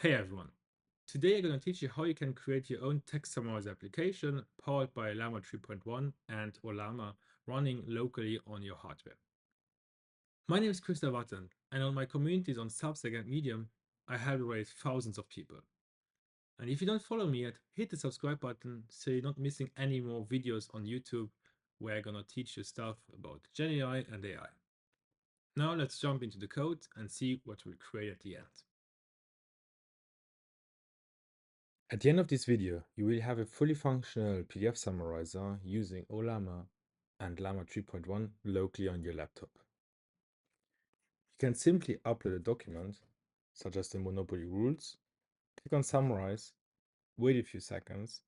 Hey everyone! Today I'm going to teach you how you can create your own text summarizer application powered by Llama 3.1 and Ollama running locally on your hardware. My name is Krista Watton, and on my communities on Substack and Medium, I help raise thousands of people. And if you don't follow me yet, hit the subscribe button so you're not missing any more videos on YouTube where I'm going to teach you stuff about GenAI and AI. Now let's jump into the code and see what we'll create at the end. At the end of this video, you will have a fully functional PDF summarizer using Ollama and Llama 3.1 locally on your laptop. You can simply upload a document, such as the Monopoly rules, click on Summarize, wait a few seconds,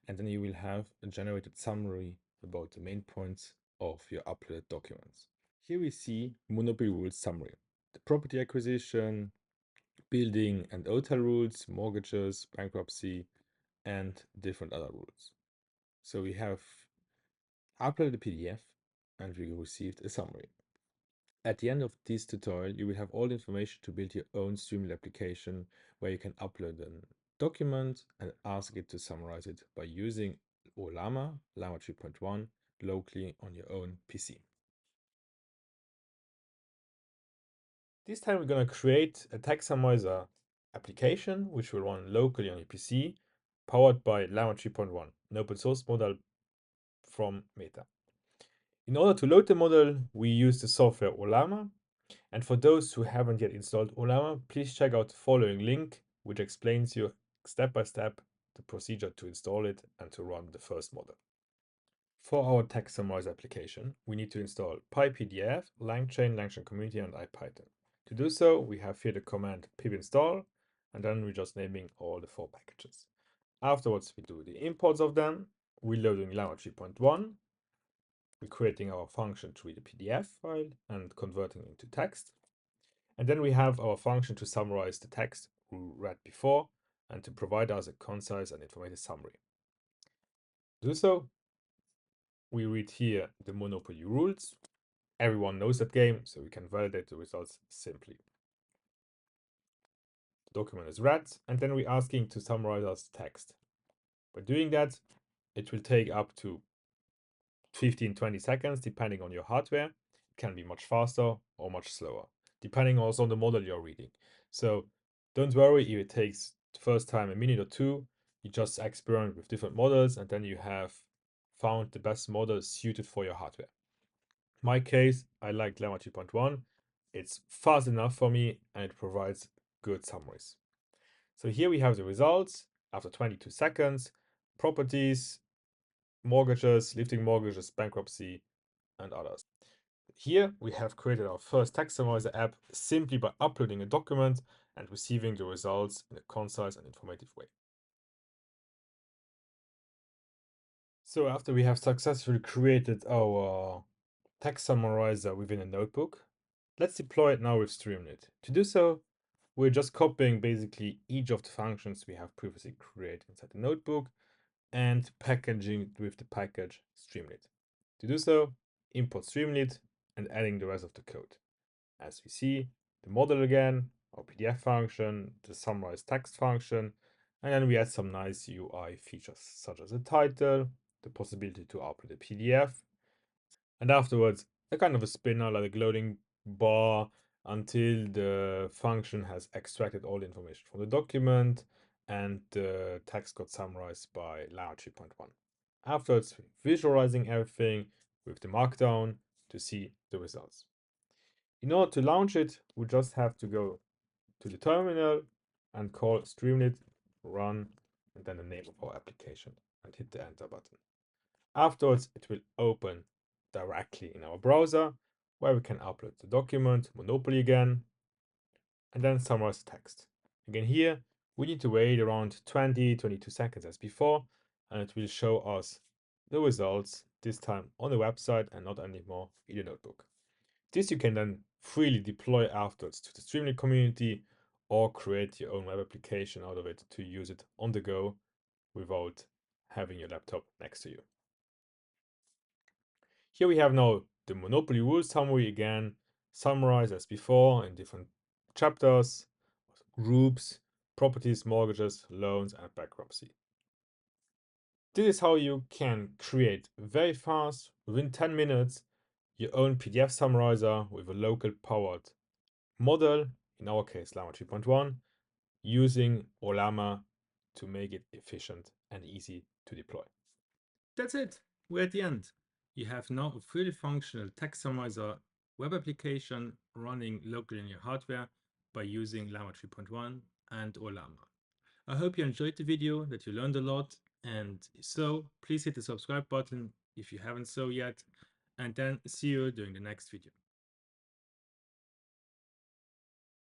and then you will have a generated summary about the main points of your uploaded documents. Here we see Monopoly rules summary, the property acquisition, building and hotel rules, mortgages, bankruptcy, and different other rules. So we have uploaded the PDF and we received a summary. At the end of this tutorial, you will have all the information to build your own Streamlit application where you can upload a document and ask it to summarize it by using Ollama, Llama 3.1 locally on your own PC. This time we're going to create a text summarizer application which will run locally on your PC, powered by Llama 3.1, an open source model from Meta. In order to load the model, we use the software Ollama. And for those who haven't yet installed Ollama, please check out the following link, which explains you step by step the procedure to install it and to run the first model. For our text summarizer application, we need to install PyPDF, LangChain, LangChain Community, and IPython. To do so, we have here the command pip install, and then we're just naming all the 4 packages. Afterwards, we do the imports of them. We're loading Llama 3.1. We're creating our function to read a PDF file and converting it into text. And then we have our function to summarize the text we read before and to provide us a concise and informative summary. To do so, we read here the Monopoly rules. Everyone knows that game, so we can validate the results simply. The document is read, and then we're asking to summarize us text. By doing that, it will take up to 15-20 seconds depending on your hardware. It can be much faster or much slower, depending also on the model you're reading. So don't worry if it takes the first time a minute or two. You just experiment with different models and then you have found the best model suited for your hardware. In my case, I like Llama 2.1. It's fast enough for me and it provides good summaries. So here we have the results after 22 seconds, properties, mortgages, lifting mortgages, bankruptcy, and others. Here we have created our first text summarizer app simply by uploading a document and receiving the results in a concise and informative way. So after we have successfully created our text summarizer within a notebook, let's deploy it now with Streamlit. To do so, we're just copying basically each of the functions we have previously created inside the notebook and packaging it with the package Streamlit. To do so, import Streamlit and adding the rest of the code. As we see, the model again, our PDF function, the summarized text function, and then we add some nice UI features such as a title, the possibility to upload a PDF, and afterwards a kind of a spinner like a loading bar until the function has extracted all the information from the document and the text got summarized by Llama 3.1. Afterwards, visualizing everything with the markdown to see the results. In order to launch it, we just have to go to the terminal and call Streamlit, run, and then the name of our application and hit the enter button. Afterwards, it will open directly in our browser where we can upload the document, Monopoly again, and then summarize the text. Again here, we need to wait around 20-22 seconds as before, and it will show us the results, this time on the website and not anymore in the notebook. This you can then freely deploy afterwards to the Streamlit community or create your own web application out of it to use it on the go without having your laptop next to you. Here we have now the Monopoly rules summary again, summarized as before in different chapters, groups, properties, mortgages, loans, and bankruptcy. This is how you can create very fast, within 10 minutes, your own PDF summarizer with a local powered model, in our case Llama 3.1, using Ollama to make it efficient and easy to deploy. That's it. We're at the end. You have now a fully functional text summarizer web application running locally on your hardware by using Llama 3.1 and Ollama. I hope you enjoyed the video, that you learned a lot, and if so, please hit the subscribe button if you haven't so yet, and then see you during the next video.